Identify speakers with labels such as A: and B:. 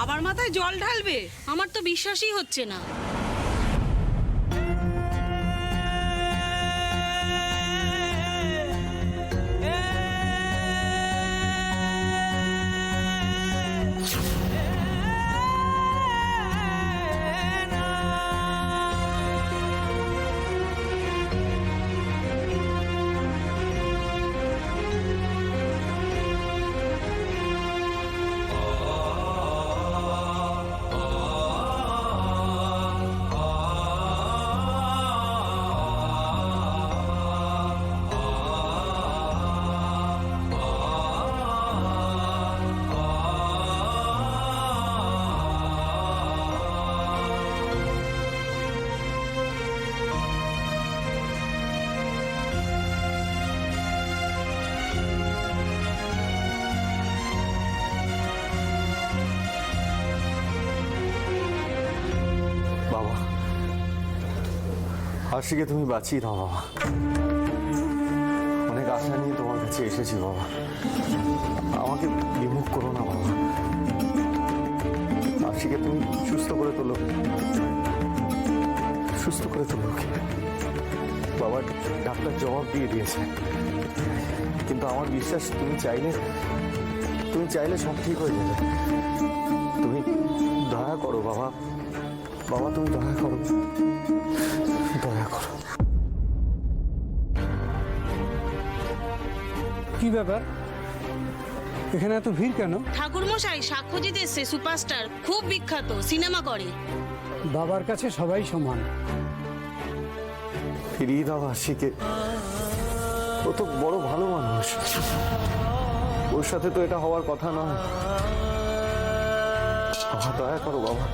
A: বাবার মাথায় জল ঢালবে?
B: আমার তো বিশ্বাসই হচ্ছে না।
C: বাবা, আশিকে তুমি বাঁচিয়ে দাও বাবা। অনেক আশা নিয়ে তোমার কাছে এসেছি বাবা, আমাকে বিমুখ করো না বাবা। আশিকে তুমি সুস্থ করে তোলো, সুস্থ করে তোলো ওকে। বাবা, ডাক্তার জবাব দিয়ে দিয়েছে, কিন্তু আমার বিশ্বাস তুমি চাইলে সব ঠিক হয়ে যাবে। তুমি দয়া করো বাবা, বাবা তুমি দয়া করো, দয়া করো।
D: কি ব্যাপার, এখানে এত ভিড় কেন?
B: ঠাকুরমশাই সাক্ষ্যজিৎ এসছে, সুপারস্টার, খুব বিখ্যাত, সিনেমা করে।
D: বাবার কাছে সবাই সমান।
C: ফিরিয়ে দাও আশিকে, ও তো বড় ভালো মানুষ, ওর সাথে তো এটা হওয়ার কথা নয়। বাবা দয়া করো বাবা।